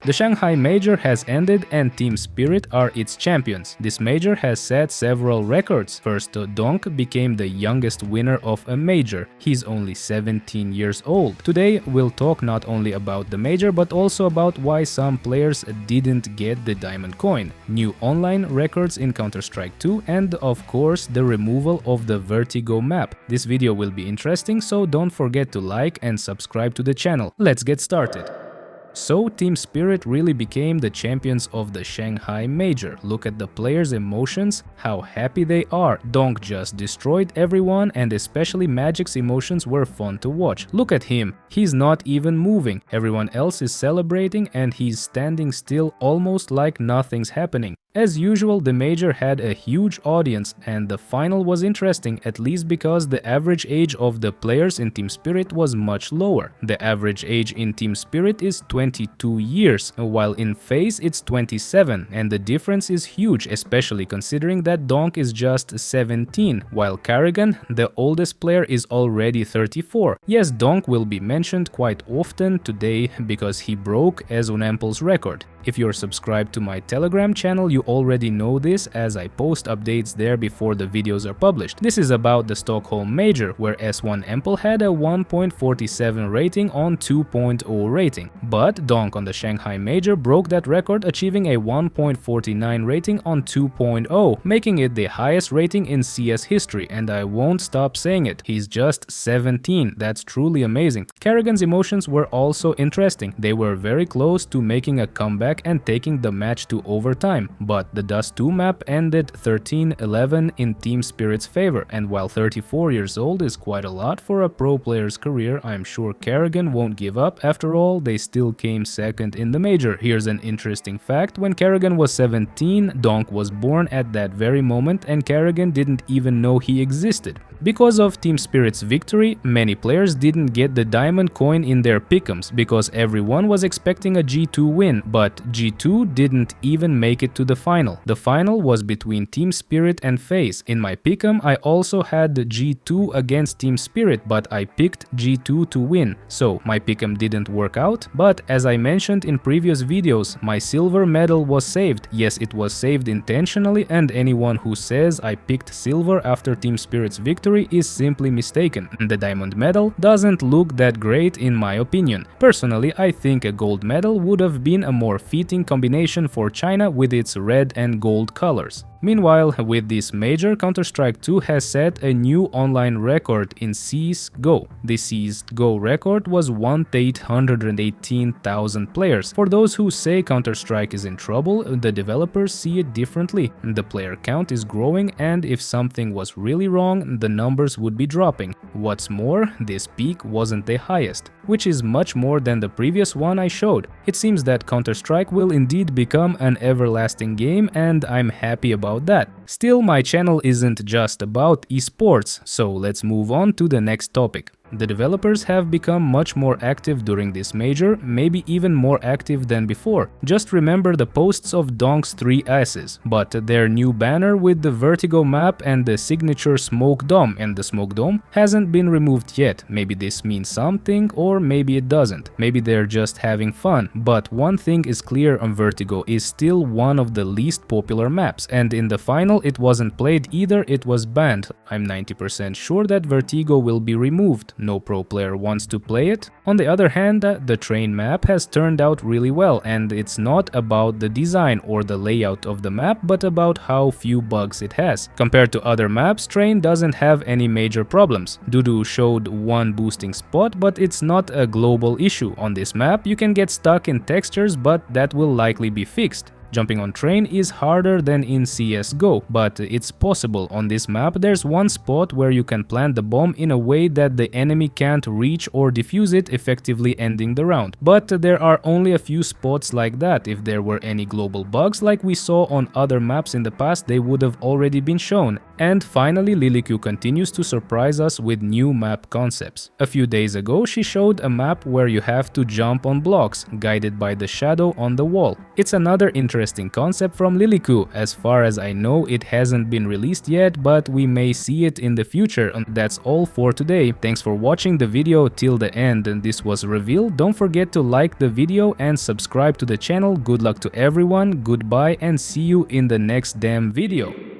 The Shanghai Major has ended and Team Spirit are its champions. This major has set several records. First, Donk became the youngest winner of a major. He's only 17 years old. Today, we'll talk not only about the major but also about why some players didn't get the diamond coin, new online records in Counter-Strike 2, and of course the removal of the Vertigo map. This video will be interesting, so don't forget to like and subscribe to the channel. Let's get started. So Team Spirit really became the champions of the Shanghai Major. Look at the players' emotions, how happy they are. Donk just destroyed everyone, and especially Magic's emotions were fun to watch. Look at him, he's not even moving. Everyone else is celebrating and he's standing still, almost like nothing's happening. As usual, the major had a huge audience, and the final was interesting, at least because the average age of the players in Team Spirit was much lower. The average age in Team Spirit is 22 years, while in FaZe it's 27, and the difference is huge, especially considering that Donk is just 17, while Karrigan, the oldest player, is already 34. Yes, Donk will be mentioned quite often today because he broke Ezunample's record. If you're subscribed to my Telegram channel, you already know this, as I post updates there before the videos are published. This is about the Stockholm Major, where S1Ample had a 1.47 rating on 2.0 rating. But Donk on the Shanghai Major broke that record, achieving a 1.49 rating on 2.0, making it the highest rating in CS history, and I won't stop saying it. He's just 17, that's truly amazing. Karrigan's emotions were also interesting. They were very close to making a comeback and taking the match to overtime, but the Dust 2 map ended 13-11 in Team Spirit's favor, and while 34 years old is quite a lot for a pro player's career, I'm sure Karrigan won't give up. After all, they still came second in the major. Here's an interesting fact: when Karrigan was 17, Donk was born at that very moment, and Karrigan didn't even know he existed. Because of Team Spirit's victory, many players didn't get the diamond coin in their pick'ems, because everyone was expecting a G2 win, but G2 didn't even make it to the final. The final was between Team Spirit and FaZe. In my pick'em, I also had the G2 against Team Spirit, but I picked G2 to win, so my pick'em didn't work out. But as I mentioned in previous videos, my silver medal was saved. Yes, it was saved intentionally, and anyone who says I picked silver after Team Spirit's victory is simply mistaken. The diamond medal doesn't look that great in my opinion. Personally, I think a gold medal would have been a more fitting combination for China with its red and gold colors. Meanwhile, with this major, Counter-Strike 2 has set a new online record in CSGO. The CSGO record was 1,818,000 players. For those who say Counter-Strike is in trouble, the developers see it differently. The player count is growing, and if something was really wrong, the numbers would be dropping. What's more, this peak wasn't the highest, which is much more than the previous one I showed. It seems that Counter-Strike will indeed become an everlasting game, and I'm happy about that. Still, my channel isn't just about esports, so let's move on to the next topic. The developers have become much more active during this major, maybe even more active than before. Just remember the posts of Donk's 3 asses, but their new banner with the Vertigo map and the signature smoke dome, and the smoke dome hasn't been removed yet. Maybe this means something, or maybe it doesn't. Maybe they're just having fun, but one thing is clear: on Vertigo is still one of the least popular maps, and in the final it wasn't played either, it was banned. I'm 90% sure that Vertigo will be removed. No pro player wants to play it. On the other hand, the train map has turned out really well, and it's not about the design or the layout of the map, but about how few bugs it has. Compared to other maps, train doesn't have any major problems. Dudu showed one boosting spot, but it's not a global issue. On this map, you can get stuck in textures, but that will likely be fixed. Jumping on train is harder than in CSGO, but it's possible. On this map, there's one spot where you can plant the bomb in a way that the enemy can't reach or defuse it, effectively ending the round. But there are only a few spots like that. If there were any global bugs like we saw on other maps in the past, they would have already been shown. And finally, LilyQ continues to surprise us with new map concepts. A few days ago, she showed a map where you have to jump on blocks, guided by the shadow on the wall. It's another interesting interesting concept from Liliku. As far as I know, it hasn't been released yet, but we may see it in the future. And that's all for today. Thanks for watching the video till the end, and this was Reveal. Don't forget to like the video and subscribe to the channel. Good luck to everyone, goodbye, and see you in the next damn video.